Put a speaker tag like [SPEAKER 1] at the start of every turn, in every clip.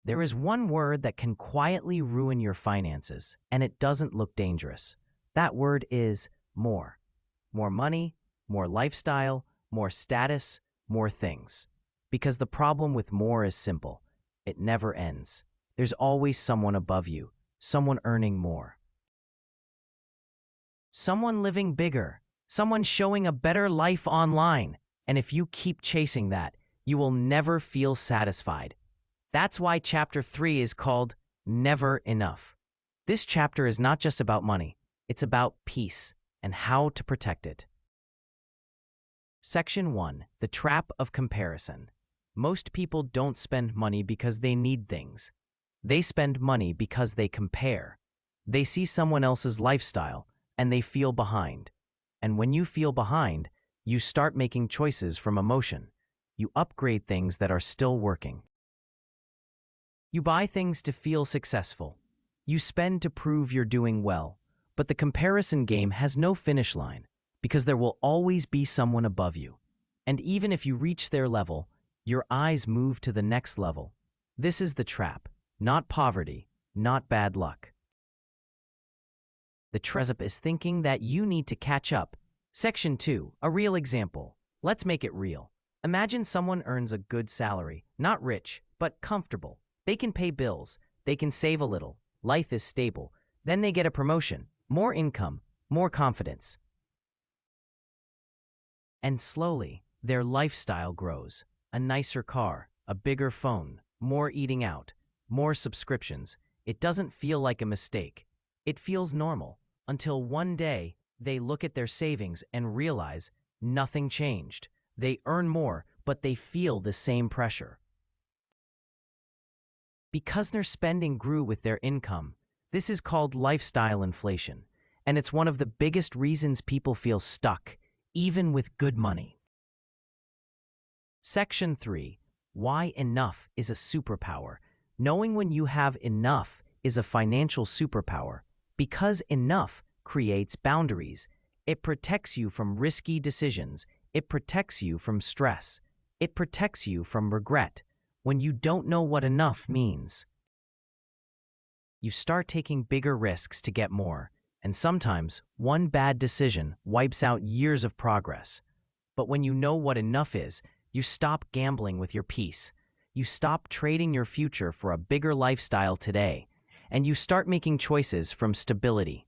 [SPEAKER 1] There is one word that can quietly ruin your finances, and it doesn't look dangerous. That word is more. More money, more lifestyle, more status, more things. Because the problem with more is simple. It never ends. There's always someone above you, someone earning more. Someone living bigger, someone showing a better life online. And if you keep chasing that, you will never feel satisfied. That's why Chapter 3 is called Never Enough. This chapter is not just about money, it's about peace and how to protect it. Section 1. The Trap of Comparison. Most people don't spend money because they need things. They spend money because they compare. They see someone else's lifestyle, and they feel behind. And when you feel behind, you start making choices from emotion. You upgrade things that are still working. You buy things to feel successful. You spend to prove you're doing well. But the comparison game has no finish line, because there will always be someone above you. And even if you reach their level, your eyes move to the next level. This is the trap, not poverty, not bad luck. The trap is thinking that you need to catch up. Section 2. A real example. Let's make it real. Imagine someone earns a good salary, not rich, but comfortable. They can pay bills, they can save a little, life is stable. Then they get a promotion, more income, more confidence. And slowly, their lifestyle grows. A nicer car, a bigger phone, more eating out, more subscriptions. It doesn't feel like a mistake. It feels normal, until one day, they look at their savings and realize nothing changed. They earn more, but they feel the same pressure. Because their spending grew with their income, this is called lifestyle inflation, and it's one of the biggest reasons people feel stuck, even with good money. Section 3. Why enough is a superpower. Knowing when you have enough is a financial superpower, because enough creates boundaries. It protects you from risky decisions. It protects you from stress. It protects you from regret. When you don't know what enough means, you start taking bigger risks to get more, and sometimes one bad decision wipes out years of progress. But when you know what enough is, you stop gambling with your peace. You stop trading your future for a bigger lifestyle today, and you start making choices from stability.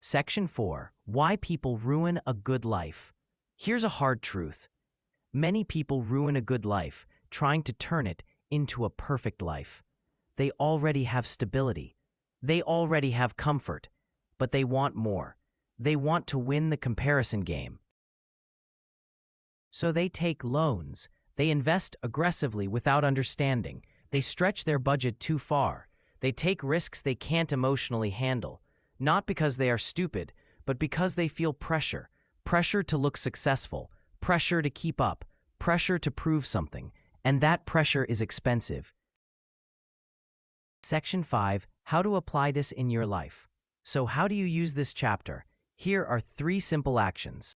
[SPEAKER 1] Section 4. Why people ruin a good life. Here's a hard truth. Many people ruin a good life trying to turn it into a perfect life. They already have stability. They already have comfort, but they want more. They want to win the comparison game. So they take loans. They invest aggressively without understanding. They stretch their budget too far. They take risks they can't emotionally handle, not because they are stupid, but because they feel pressure. Pressure to look successful, pressure to keep up, pressure to prove something. And that pressure is expensive. Section 5. How to apply this in your life. So how do you use this chapter? Here are 3 simple actions.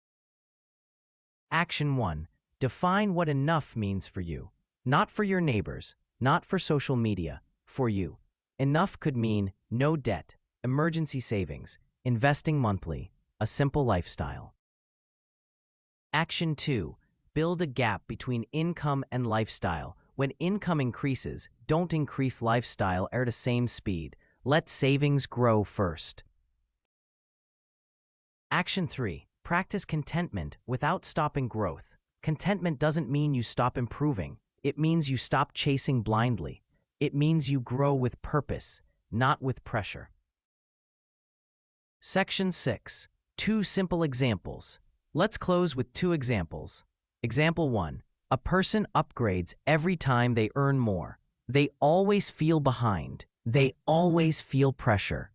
[SPEAKER 1] Action 1. Define what enough means for you. Not for your neighbors, not for social media, for you. Enough could mean no debt, emergency savings, investing monthly, a simple lifestyle. Action 2. Build a gap between income and lifestyle. When income increases, don't increase lifestyle at the same speed. Let savings grow first. Action 3. Practice contentment without stopping growth. Contentment doesn't mean you stop improving. It means you stop chasing blindly. It means you grow with purpose, not with pressure. Section 6. 2 simple examples. Let's close with 2 examples. Example 1. A person upgrades every time they earn more. They always feel behind. They always feel pressure.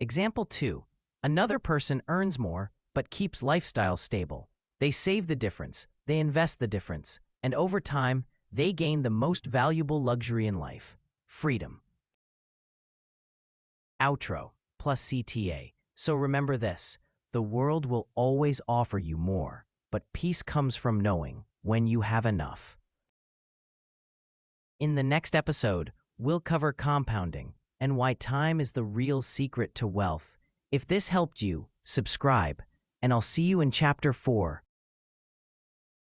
[SPEAKER 1] Example 2. Another person earns more but keeps lifestyle stable. They save the difference, they invest the difference, and over time, they gain the most valuable luxury in life: freedom. Outro plus CTA. So remember this: the world will always offer you more, but peace comes from knowing when you have enough. In the next episode, we'll cover compounding and why time is the real secret to wealth. If this helped you, subscribe, and I'll see you in Chapter 4.